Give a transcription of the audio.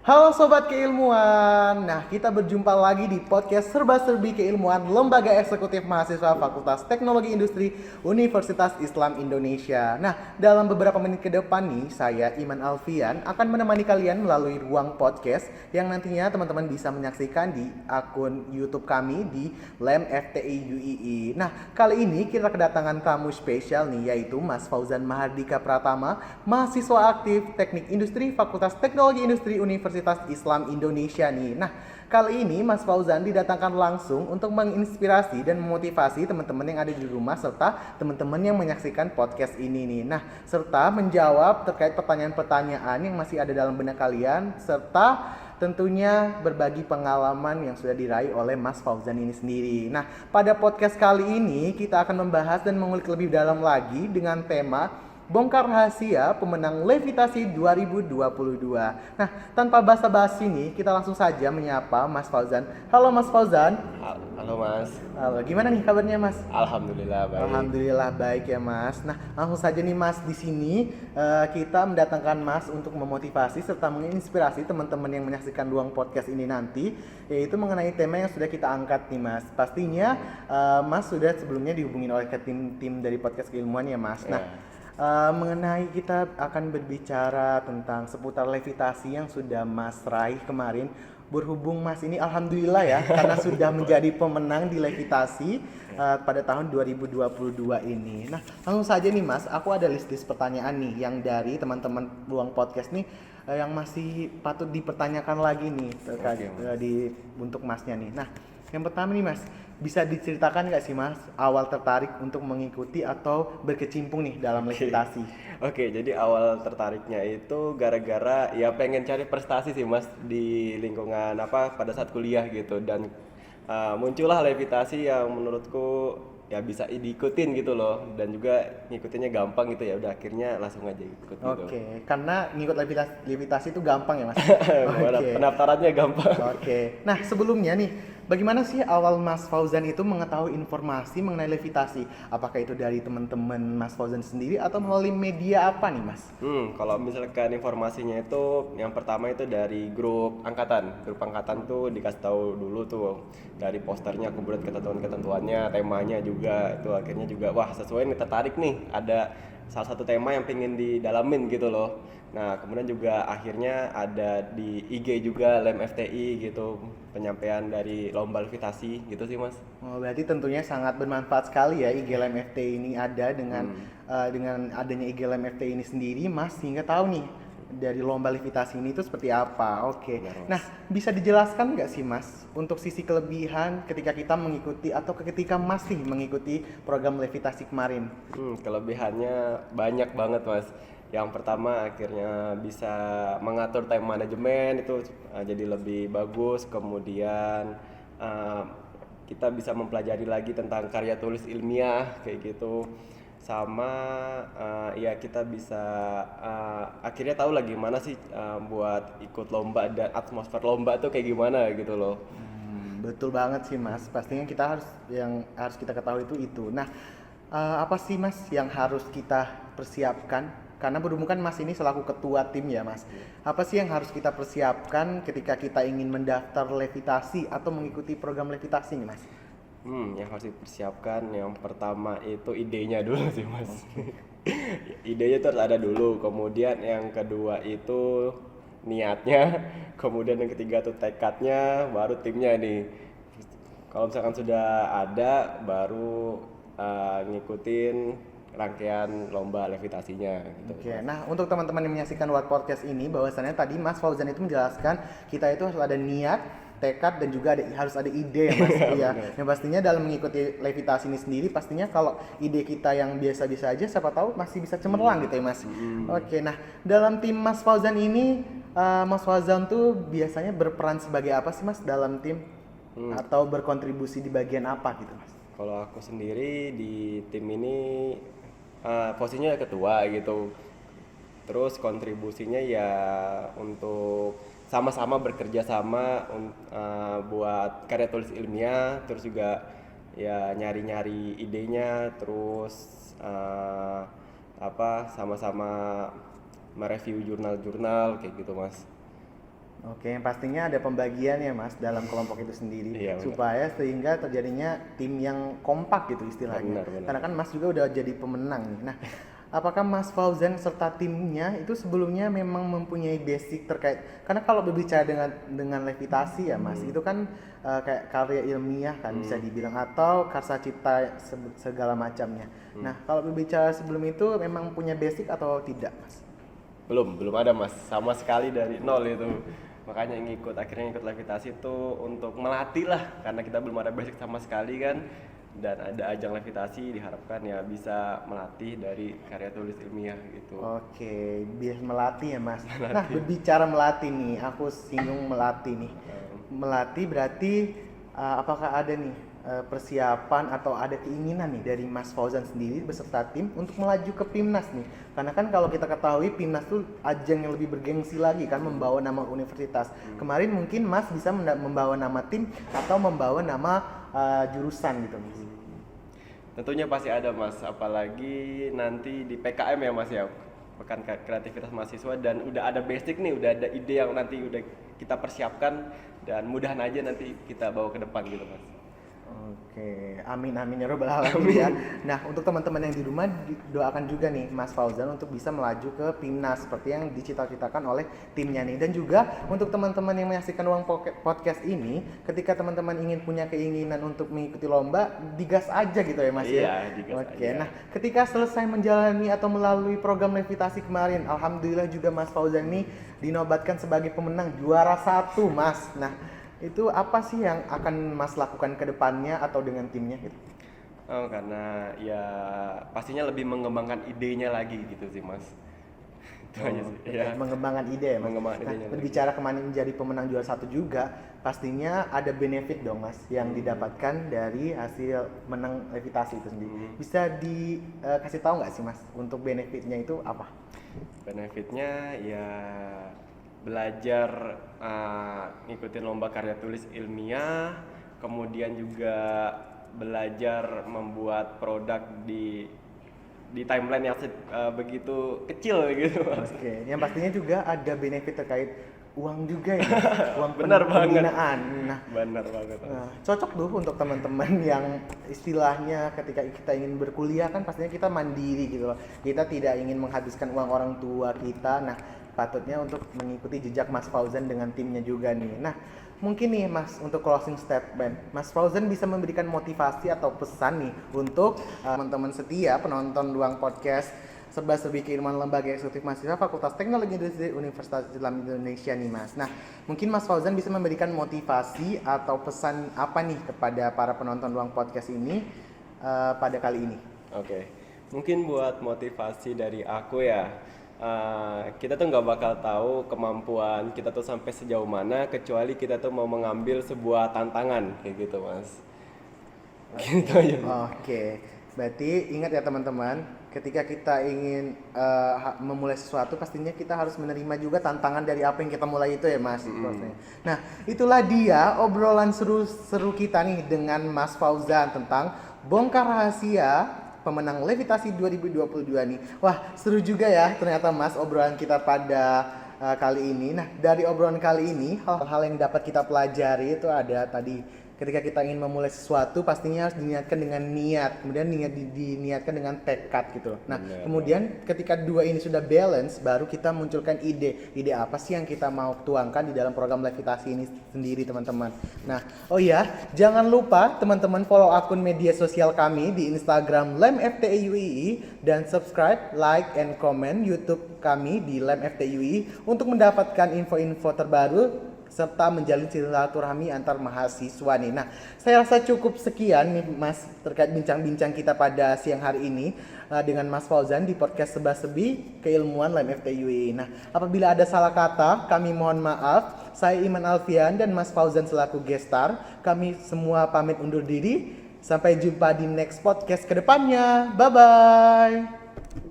Halo Sobat Keilmuan, nah kita berjumpa lagi di podcast Serba-Serbi Keilmuan Lembaga Eksekutif Mahasiswa Fakultas Teknologi Industri Universitas Islam Indonesia. Nah, dalam beberapa menit ke depan nih, saya Iman Alfian akan menemani kalian melalui ruang podcast yang nantinya teman-teman bisa menyaksikan di akun YouTube kami di LEM FTI UII. Nah, kali ini kita kedatangan tamu spesial nih, yaitu Mas Fauzan Mahardika Pratama, mahasiswa aktif Teknik Industri Fakultas Teknologi Industri Universitas Islam Indonesia nih. Nah, kali ini Mas Fauzan didatangkan langsung untuk menginspirasi dan memotivasi teman-teman yang ada di rumah serta teman-teman yang menyaksikan podcast ini nih. Nah, serta menjawab terkait pertanyaan-pertanyaan yang masih ada dalam benak kalian serta tentunya berbagi pengalaman yang sudah diraih oleh Mas Fauzan ini sendiri. Nah, pada podcast kali ini kita akan membahas dan mengulik lebih dalam lagi dengan tema Bongkar Rahasia Pemenang Levitasi 2022. Nah, tanpa basa-basi nih, kita langsung saja menyapa Mas Fauzan. Halo Mas Fauzan. Halo Mas. Halo, gimana nih kabarnya Mas? Alhamdulillah baik. Alhamdulillah baik ya Mas. Nah, langsung saja nih Mas, di sini kita mendatangkan Mas untuk memotivasi serta menginspirasi teman-teman yang menyaksikan ruang podcast ini nanti, yaitu mengenai tema yang sudah kita angkat nih Mas. Pastinya Mas sudah sebelumnya dihubungin oleh tim dari podcast keilmuan ya Mas. Nah, mengenai kita akan berbicara tentang seputar levitasi yang sudah Mas raih kemarin. Berhubung Mas ini alhamdulillah ya karena sudah menjadi pemenang di levitasi pada tahun 2022 ini. Nah, langsung saja nih Mas, aku ada list pertanyaan nih yang dari teman-teman ruang podcast nih yang masih patut dipertanyakan lagi nih terkait untuk Masnya nih. Nah, yang pertama nih Mas, bisa diceritakan nggak sih Mas awal tertarik untuk mengikuti atau berkecimpung nih dalam levitasi? Oke, jadi awal tertariknya itu gara-gara ya pengen cari prestasi sih Mas di lingkungan pada saat kuliah gitu, dan muncullah levitasi yang menurutku ya bisa diikutin gitu loh, dan juga ngikutinnya gampang gitu, ya udah akhirnya langsung aja ikut gitu. Oke, karena ngikut levitasi itu gampang ya Mas? Pendaftarannya gampang. Oke. Nah, sebelumnya nih, bagaimana sih awal Mas Fauzan itu mengetahui informasi mengenai levitasi? Apakah itu dari teman-teman Mas Fauzan sendiri atau melalui media apa nih Mas? Kalau misalkan informasinya itu yang pertama itu dari grup angkatan. Grup angkatan tuh dikasih tahu dulu tuh dari posternya, kemudian ketentuan-ketentuannya, temanya juga itu akhirnya juga wah sesuai nih, tertarik nih, ada salah satu tema yang pengen didalamin gitu loh. Nah, kemudian juga akhirnya ada di IG juga LEM FTI gitu, penyampaian dari lomba levitasi gitu sih Mas. Oh, berarti tentunya sangat bermanfaat sekali ya IG LEM FTI ini ada dengan adanya IG LEM FTI ini sendiri Mas sehingga tahu nih dari lomba levitasi ini itu seperti apa. Oke. Nah, bisa dijelaskan nggak sih Mas untuk sisi kelebihan ketika kita mengikuti atau ketika masih mengikuti program levitasi kemarin? Kelebihannya banyak banget Mas. Yang pertama akhirnya bisa mengatur time management itu jadi lebih bagus. Kemudian kita bisa mempelajari lagi tentang karya tulis ilmiah kayak gitu. Sama ya kita bisa akhirnya tahu lah gimana sih buat ikut lomba dan atmosfer lomba tuh kayak gimana gitu loh. Betul banget sih Mas. Pastinya yang harus kita ketahui itu. Nah, apa sih Mas yang harus kita persiapkan? Karena berhubung kan Mas ini selaku ketua tim ya Mas. Apa sih yang harus kita persiapkan ketika kita ingin mendaftar levitasi atau mengikuti program levitasi nih Mas? Yang harus dipersiapkan yang pertama itu idenya dulu sih Mas. Idenya tuh harus ada dulu. Kemudian yang kedua itu niatnya. Kemudian yang ketiga tuh tekadnya, baru timnya nih. Kalau misalkan sudah ada, baru ngikutin rangkaian lomba levitasinya gitu. Oke, nah untuk teman-teman yang menyaksikan What Podcast ini, bahwasannya tadi Mas Fauzan itu menjelaskan kita itu harus ada niat, tekad, dan juga harus ada ide ya Mas. Iya. Yang pastinya dalam mengikuti levitasi ini sendiri, pastinya kalau ide kita yang biasa-biasa aja, siapa tahu masih bisa cemerlang gitu ya Mas. Oke, nah dalam tim Mas Fauzan ini, Mas Fauzan tuh biasanya berperan sebagai apa sih Mas dalam tim? Atau berkontribusi di bagian apa gitu Mas? Kalau aku sendiri di tim ini posisinya ketua gitu. Terus kontribusinya ya untuk sama-sama bekerja sama buat karya tulis ilmiah, terus juga ya nyari-nyari idenya, terus sama-sama mereview jurnal-jurnal kayak gitu Mas. Oke, yang pastinya ada pembagian ya Mas dalam kelompok itu sendiri Iya, benar. supaya sehingga terjadinya tim yang kompak gitu istilahnya. Benar. Karena kan Mas juga udah jadi pemenang nih. Nah, apakah Mas Fauzan serta timnya itu sebelumnya memang mempunyai basic terkait, karena kalau berbicara dengan levitasi ya Mas, itu kan kayak karya ilmiah kan bisa dibilang, atau karsa cipta segala macamnya. Nah, kalau berbicara sebelum itu memang punya basic atau tidak Mas? Belum ada Mas, sama sekali dari nol itu. Makanya akhirnya ikut levitasi itu untuk melatih lah, karena kita belum ada basic sama sekali kan. Dan ada ajang levitasi, diharapkan ya bisa melatih dari karya tulis ilmiah gitu. Oke, biar melatih ya Mas. Nah, berbicara melatih nih, aku singgung melatih nih. Melatih berarti apakah ada nih persiapan atau ada keinginan nih dari Mas Fauzan sendiri beserta tim untuk melaju ke PIMNAS nih? Karena kan kalau kita ketahui PIMNAS tuh ajang yang lebih bergengsi lagi kan, membawa nama universitas. Kemarin mungkin Mas bisa membawa nama tim atau membawa nama jurusan gitu Mas. Tentunya pasti ada Mas, apalagi nanti di PKM ya Mas ya, Pekan Kreativitas Mahasiswa, dan udah ada basic nih, udah ada ide yang nanti udah kita persiapkan, dan mudahan aja nanti kita bawa ke depan gitu Mas. Oke, amin ya robbal alamin ya. Nah, untuk teman-teman yang di rumah doakan juga nih Mas Fauzan untuk bisa melaju ke PIMNAS seperti yang dicita-citakan oleh timnya nih. Dan juga untuk teman-teman yang menyaksikan Ruang Podcast ini, ketika teman-teman ingin punya keinginan untuk mengikuti lomba, digas aja gitu ya Mas ya. Iya, digas Oke, aja. nah ketika selesai menjalani atau melalui program levitasi kemarin, alhamdulillah juga Mas Fauzan nih dinobatkan sebagai pemenang juara 1 Mas. Nah, itu apa sih yang akan Mas lakukan ke depannya atau dengan timnya gitu? Oh, karena ya pastinya lebih mengembangkan idenya lagi gitu sih Mas. Itu aja sih. Oke, Ya. mengembangkan ide ya Mas. Mengembangkan Nah, idenya lagi. berbicara kemarin menjadi pemenang juara 1 juga, pastinya ada benefit dong Mas yang didapatkan dari hasil menang levitasi itu sendiri. Bisa dikasih tahu nggak sih Mas untuk benefitnya itu apa? Benefitnya ya belajar ngikutin lomba karya tulis ilmiah, kemudian juga belajar membuat produk di timeline yang begitu kecil gitu Mas. Oke, yang pastinya juga ada benefit terkait uang juga ya, uang Benar banget. pembinaan. Nah, Benar banget Mas. nah, cocok tuh untuk teman-teman yang istilahnya ketika kita ingin berkuliah kan pastinya kita mandiri gitu loh. Kita tidak ingin menghabiskan uang orang tua kita. Nah, patutnya untuk mengikuti jejak Mas Fauzan dengan timnya juga nih. Nah, mungkin nih Mas untuk closing statement, Mas Fauzan bisa memberikan motivasi atau pesan nih untuk teman-teman setia penonton Ruang Podcast Serba-serbi Keilmuan Lembaga Eksekutif Mahasiswa Fakultas Teknologi Industri Universitas Islam Indonesia nih Mas. Nah, mungkin Mas Fauzan bisa memberikan motivasi atau pesan apa nih kepada para penonton Ruang Podcast ini pada kali ini? Oke. Mungkin buat motivasi dari aku ya, kita tuh nggak bakal tahu kemampuan kita tuh sampai sejauh mana kecuali kita tuh mau mengambil sebuah tantangan kayak gitu Mas. Gitu aja. Oke, berarti ingat ya teman-teman, ketika kita ingin memulai sesuatu pastinya kita harus menerima juga tantangan dari apa yang kita mulai itu ya Mas. Nah, itulah dia obrolan seru kita nih dengan Mas Fauzan tentang bongkar rahasia pemenang levitasi 2022 nih. Wah, seru juga ya ternyata Mas obrolan kita pada kali ini. Nah, dari obrolan kali ini hal-hal yang dapat kita pelajari itu ada tadi, ketika kita ingin memulai sesuatu pastinya harus diniatkan dengan niat, kemudian diniatkan dengan tekad gitu. Nah, kemudian ketika dua ini sudah balance, baru kita munculkan ide apa sih yang kita mau tuangkan di dalam program levitasi ini sendiri teman-teman. Nah, oh ya, jangan lupa teman-teman follow akun media sosial kami di Instagram LemFTIUII dan subscribe, like, and comment YouTube kami di LemFTIUII untuk mendapatkan info-info terbaru serta menjalin silaturahmi antar mahasiswa nih. Nah, saya rasa cukup sekian nih Mas terkait bincang-bincang kita pada siang hari ini dengan Mas Fauzan di podcast Serba-serbi Keilmuan LemFTIUII. Nah, apabila ada salah kata, kami mohon maaf. Saya Iman Alfian dan Mas Fauzan selaku guest star. Kami semua pamit undur diri. Sampai jumpa di next podcast kedepannya. Bye-bye.